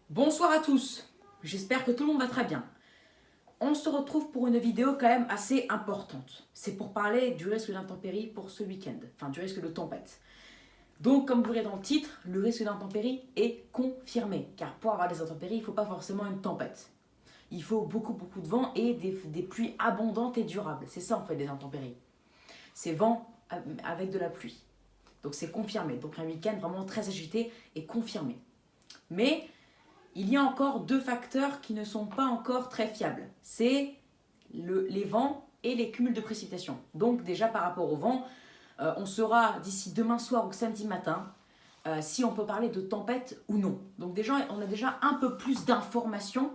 Bonsoir à tous, j'espère que tout le monde va très bien. On se retrouve pour une vidéo quand même assez importante. C'est pour parler du risque d'intempérie pour ce week-end, enfin du risque de tempête. Donc comme vous verrez dans le titre, le risque d'intempérie est confirmé. Car pour avoir des intempéries, il ne faut pas forcément une tempête. Il faut beaucoup de vent et des pluies abondantes et durables. C'est ça en fait des intempéries. C'est vent avec de la pluie. Donc c'est confirmé. Donc un week-end vraiment très agité est confirmé. Mais il y a encore deux facteurs qui ne sont pas encore très fiables. C'est les vents et les cumuls de précipitations. Donc déjà par rapport au vent, on saura d'ici demain soir ou samedi matin si on peut parler de tempête ou non. Donc déjà, on a déjà un peu plus d'informations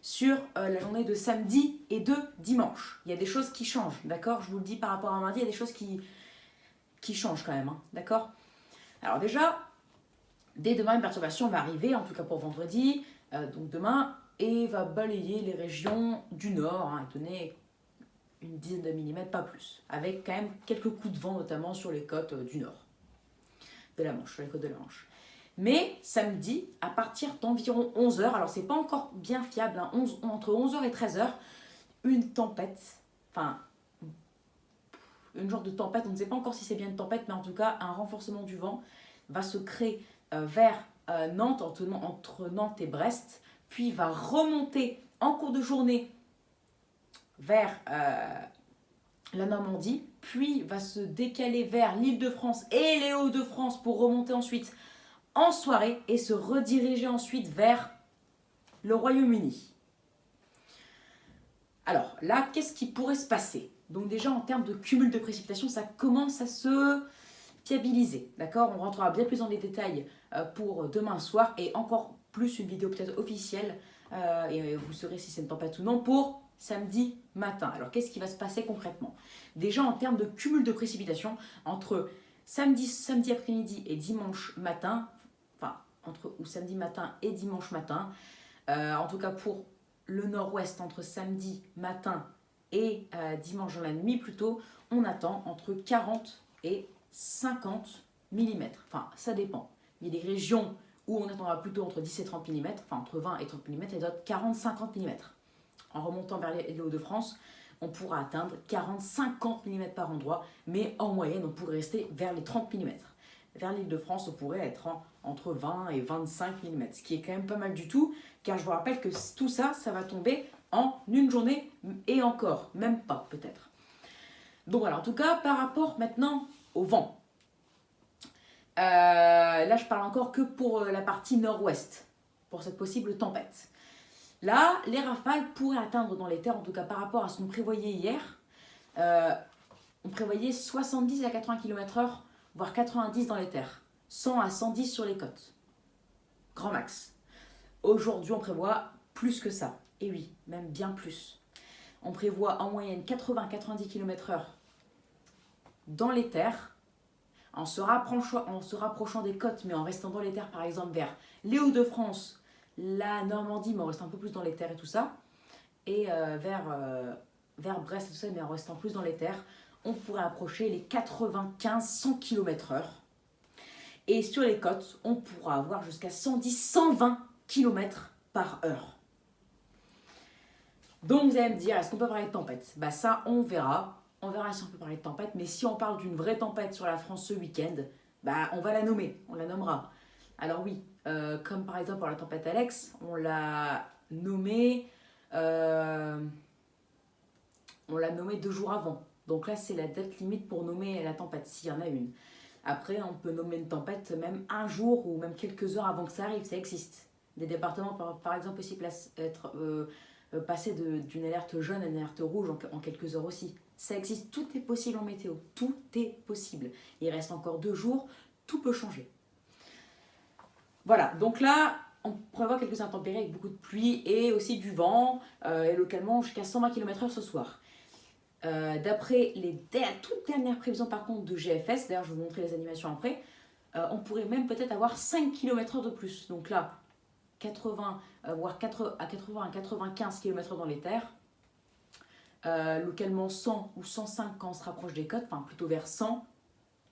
sur la journée de samedi et de dimanche. Il y a des choses qui changent, d'accord? Je vous le dis par rapport à mardi, il y a des choses qui changent quand même, hein, d'accord? Alors déjà, dès demain, une perturbation va arriver, en tout cas pour vendredi, donc demain, et va balayer les régions du nord, hein, et donner une dizaine de millimètres, pas plus, avec quand même quelques coups de vent, notamment sur les côtes du nord de la Manche, sur les côtes de la Manche. Mais samedi, à partir d'environ 11 heures, alors c'est pas encore bien fiable, hein, entre 11 heures et 13 heures, une tempête, enfin, une genre de tempête, on ne sait pas encore si c'est bien une tempête, mais en tout cas, un renforcement du vent va se créer vers Nantes, entre Nantes et Brest, puis va remonter en cours de journée vers la Normandie, puis va se décaler vers l'Île-de-France et les Hauts-de-France pour remonter ensuite en soirée et se rediriger ensuite vers le Royaume-Uni. Alors là, qu'est-ce qui pourrait se passer? Donc déjà en termes de cumul de précipitations, ça commence à se fiabiliser, d'accord? On rentrera bien plus dans les détails pour demain soir et encore plus une vidéo peut-être officielle et vous saurez si c'est une tempête ou non pour samedi matin. Alors qu'est-ce qui va se passer concrètement? Déjà en termes de cumul de précipitations entre samedi après-midi et dimanche matin, enfin entre ou samedi matin et dimanche matin, en tout cas pour le nord-ouest entre samedi matin et dimanche dans la nuit plutôt, on attend entre 40 et 50 mm. Enfin, ça dépend. Il y a des régions où on attendra plutôt entre 10 et 30 mm, enfin entre 20 et 30 mm, et d'autres 40-50 mm. En remontant vers les Hauts-de-France, on pourra atteindre 40-50 mm par endroit, mais en moyenne, on pourrait rester vers les 30 mm. Vers l'Île-de-France, on pourrait être entre 20 et 25 mm, ce qui est quand même pas mal du tout, car je vous rappelle que tout ça, ça va tomber en une journée et encore, même pas peut-être. Donc voilà, en tout cas, par rapport maintenant au vent. Là, je parle encore que pour la partie nord-ouest, pour cette possible tempête. Là, les rafales pourraient atteindre dans les terres, en tout cas par rapport à ce qu'on prévoyait hier, on prévoyait 70 à 80 km/h, voire 90 dans les terres, 100 à 110 sur les côtes. Grand max. Aujourd'hui, on prévoit plus que ça. Et oui, même bien plus. On prévoit en moyenne 80-90 km/h dans les terres, en se rapprochant des côtes, mais en restant dans les terres, par exemple, vers les Hauts-de-France, la Normandie, mais en restant un peu plus dans les terres et tout ça, et vers Brest et tout ça, mais en restant plus dans les terres, on pourrait approcher les 95-100 km/h. Et sur les côtes, on pourra avoir jusqu'à 110-120 km/h. Donc vous allez me dire, est-ce qu'on peut parler de tempête? Bah ça, on verra. On verra si on peut parler de tempête, mais si on parle d'une vraie tempête sur la France ce week-end, bah on va la nommer, on la nommera. Alors oui, comme par exemple pour la tempête Alex, on l'a nommée 2 jours avant. Donc là, c'est la date limite pour nommer la tempête, s'il y en a une. Après, on peut nommer une tempête même un jour ou même quelques heures avant que ça arrive, ça existe. Des départements, par exemple, aussi passer d'une alerte jaune à une alerte rouge en quelques heures aussi. Ça existe, tout est possible en météo, tout est possible. Il reste encore 2 jours, tout peut changer. Voilà, donc là, on prévoit quelques intempéries avec beaucoup de pluie et aussi du vent, et localement jusqu'à 120 km/h ce soir. D'après les toutes dernières prévisions par contre de GFS, d'ailleurs je vais vous montrer les animations après, on pourrait même peut-être avoir 5 km/h de plus. Donc là, 80, voire 80 à 95 km/h dans les terres, localement 100 ou 105 quand on se rapproche des côtes, enfin plutôt vers 100,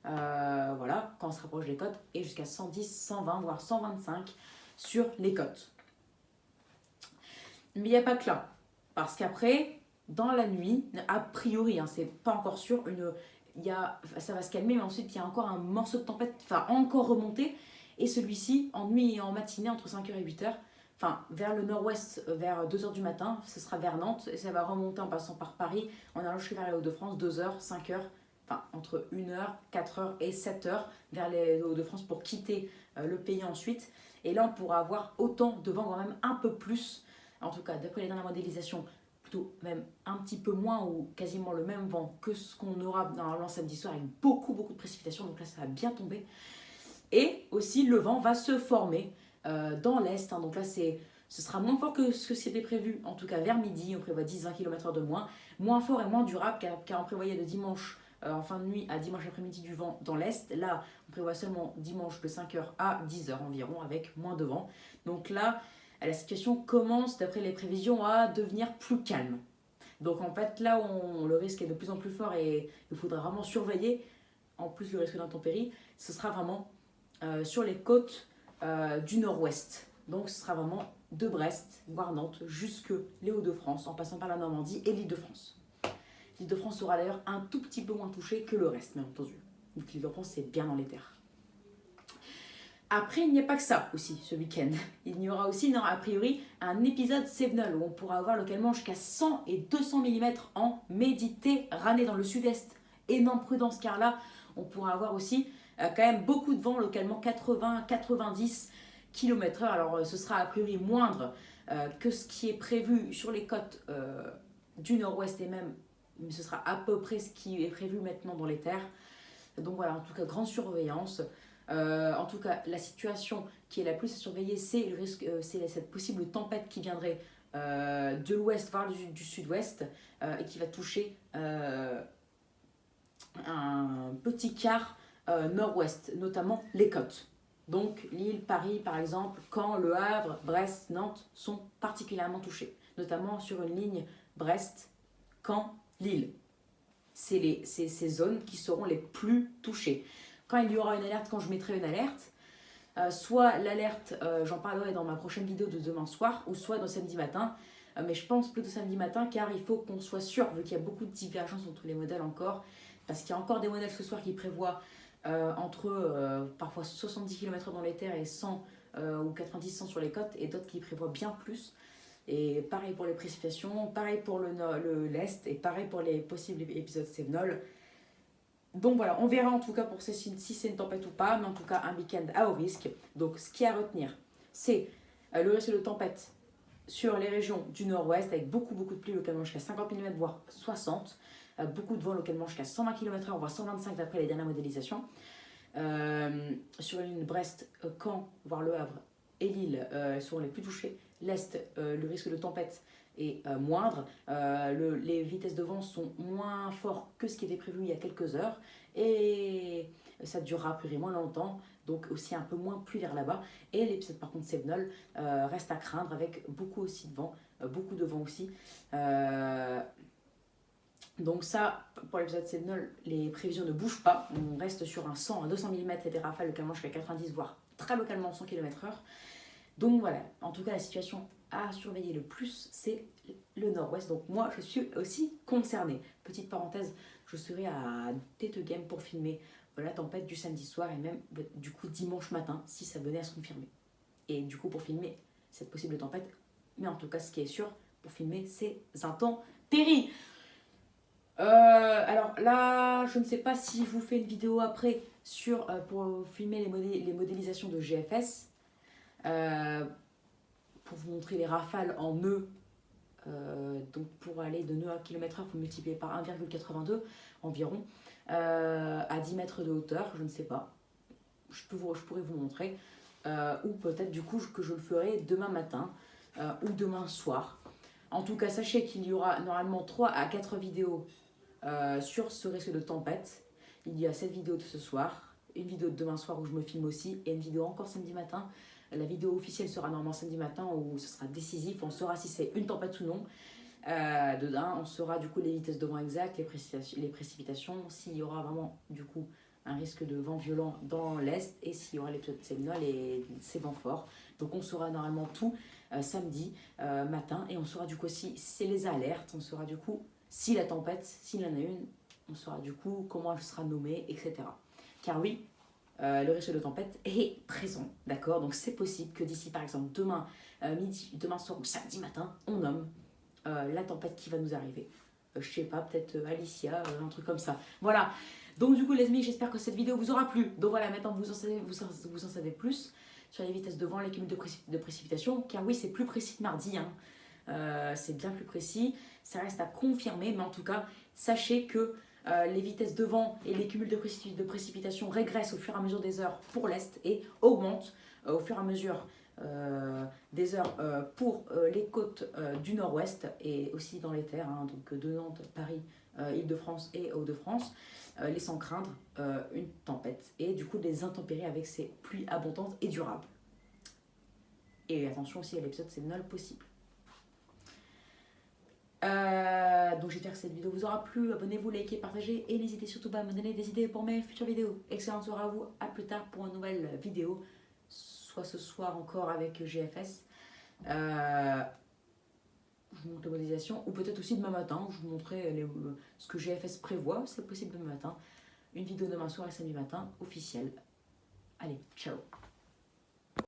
voilà, quand on se rapproche des côtes, et jusqu'à 110, 120, voire 125 sur les côtes. Mais il n'y a pas que là. Parce qu'après, dans la nuit, a priori, hein, c'est pas encore sûr, ça va se calmer, mais ensuite il y a encore un morceau de tempête qui va encore remonter. Et celui-ci, en nuit et en matinée, entre 5h et 8h, enfin vers le nord-ouest, vers 2h du matin, ce sera vers Nantes, et ça va remonter en passant par Paris, en allant jusqu'à vers les Hauts-de-France, 2h, 5h, enfin entre 1h, 4h et 7h vers les Hauts-de-France pour quitter le pays ensuite. Et là, on pourra avoir autant de vent, quand même un peu plus, en tout cas d'après les dernières modélisations, plutôt même un petit peu moins ou quasiment le même vent que ce qu'on aura normalement samedi soir avec beaucoup de précipitations, donc là ça va bien tomber. Et aussi le vent va se former dans l'est, hein, donc là ce sera moins fort que ce qui était prévu, en tout cas vers midi, on prévoit 10-20 km/h de moins fort et moins durable car on prévoyait de dimanche en fin de nuit à dimanche après-midi du vent dans l'est. Là on prévoit seulement dimanche de 5h à 10h environ avec moins de vent. Donc là la situation commence, d'après les prévisions, à devenir plus calme. Donc en fait, là où le risque est de plus en plus fort et il faudra vraiment surveiller, en plus le risque d'intempéries, ce sera vraiment sur les côtes du nord-ouest. Donc ce sera vraiment de Brest, voire Nantes, jusque les Hauts-de-France, en passant par la Normandie et l'Île-de-France. L'Île-de-France sera d'ailleurs un tout petit peu moins touchée que le reste, bien entendu. Donc l'Île-de-France, c'est bien dans les terres. Après, il n'y a pas que ça aussi ce week-end. Il y aura aussi, a priori, un épisode Sevenol où on pourra avoir localement jusqu'à 100 et 200 mm en Méditerranée dans le sud-est. Énorme prudence car là, on pourra avoir aussi quand même beaucoup de vent localement 80-90 km/h. Alors ce sera a priori moindre que ce qui est prévu sur les côtes du nord-ouest et même, mais ce sera à peu près ce qui est prévu maintenant dans les terres. Donc voilà, en tout cas, grande surveillance. En tout cas, la situation qui est la plus à surveiller, c'est cette possible tempête qui viendrait de l'ouest voire du sud-ouest et qui va toucher un petit quart nord-ouest, notamment les côtes. Donc Lille, Paris par exemple, Caen, Le Havre, Brest, Nantes sont particulièrement touchés, notamment sur une ligne Brest, Caen, Lille. C'est ces zones qui seront les plus touchées. Quand il y aura une alerte, quand je mettrai une alerte, soit l'alerte, j'en parlerai dans ma prochaine vidéo de demain soir, ou soit dans samedi matin, mais je pense plutôt samedi matin, car il faut qu'on soit sûr, vu qu'il y a beaucoup de divergences entre les modèles encore, parce qu'il y a encore des modèles ce soir qui prévoient entre parfois 70 km/h dans les terres et 100 ou 90-100 sur les côtes, et d'autres qui prévoient bien plus. Et pareil pour les précipitations, pareil pour l'Est, et pareil pour les possibles épisodes Sevenol. Donc voilà, on verra en tout cas pour si c'est une tempête ou pas, mais en tout cas un week-end à haut risque. Donc ce qu'il y a à retenir, c'est le risque de tempête sur les régions du nord-ouest avec beaucoup de pluie localement jusqu'à 50 mm voire 60, beaucoup de vent localement jusqu'à 120 km/h voire 125 d'après les dernières modélisations. Sur la ligne Brest, Caen, voire Le Havre et Lille seront les plus touchés. L'Est, le risque de tempête est moindre. Les vitesses de vent sont moins fortes que ce qui était prévu il y a quelques heures et ça durera plus moins longtemps, donc aussi un peu moins pluie vers là-bas. Et l'épisode par contre Sevenol reste à craindre avec beaucoup aussi de vent, beaucoup de vent aussi. Donc ça, pour l'épisode Sevenol, les prévisions ne bougent pas. On reste sur un 100 à 200 mm et des rafales localement jusqu'à 90, voire très localement 100 km/h. Donc voilà, en tout cas la situation à surveiller le plus, c'est le nord-ouest. Donc moi, je suis aussi concernée. Petite parenthèse, je serai à Téteghem pour filmer la tempête du samedi soir et même du coup dimanche matin, si ça venait à se confirmer. Et du coup pour filmer cette possible tempête, mais en tout cas ce qui est sûr, pour filmer ces intempéries. Alors là, je ne sais pas si je vous fais une vidéo après pour filmer les modélisations de GFS. Pour vous montrer les rafales en nœuds, donc pour aller de nœuds à km/h, il faut multiplier par 1,82 environ, à 10 mètres de hauteur, je ne sais pas, je pourrais vous montrer, ou peut-être du coup que je le ferai demain matin ou demain soir. En tout cas, sachez qu'il y aura normalement 3 à 4 vidéos sur ce risque de tempête. Il y a cette vidéo de ce soir, une vidéo de demain soir où je me filme aussi, et une vidéo encore samedi matin. La vidéo officielle sera normalement samedi matin où ce sera décisif, on saura si c'est une tempête ou non. On saura du coup les vitesses de vent exactes, les précipitations, s'il y aura vraiment du coup un risque de vent violent dans l'est et s'il y aura l'épisode Sevenol et ces vents forts. Donc on saura normalement tout samedi matin, et on saura du coup aussi c'est les alertes, on saura du coup si la tempête, s'il y en a une, on saura du coup comment elle sera nommée, etc. Car oui, le risque de tempête est présent, d'accord? Donc c'est possible que d'ici par exemple demain midi, demain soir ou samedi matin, on nomme la tempête qui va nous arriver. Je sais pas, peut-être Alicia, un truc comme ça. Voilà. Donc du coup les amis, j'espère que cette vidéo vous aura plu. Donc voilà, maintenant vous en savez plus sur les vitesses de vent, les cumuls de précipitations, car oui, c'est plus précis que mardi, hein. C'est bien plus précis, ça reste à confirmer, mais en tout cas, sachez que les vitesses de vent et les cumuls de précipitations régressent au fur et à mesure des heures pour l'Est et augmentent au fur et à mesure des heures pour les côtes du nord-ouest et aussi dans les terres, hein, donc de Nantes, Paris, Île-de-France et Hauts-de-France, laissant craindre une tempête et du coup des intempéries avec ces pluies abondantes et durables. Et attention aussi à l'épisode, c'est nul possible. Donc j'espère que cette vidéo vous aura plu. Abonnez-vous, likez, partagez et n'hésitez surtout pas à me donner des idées pour mes futures vidéos. Excellente soirée à vous, à plus tard pour une nouvelle vidéo, soit ce soir encore avec GFS. Je vous montre la modélisation, ou peut-être aussi demain matin, je vous montrerai ce que GFS prévoit, c'est possible demain matin. Une vidéo demain soir et samedi matin, officielle. Allez, ciao.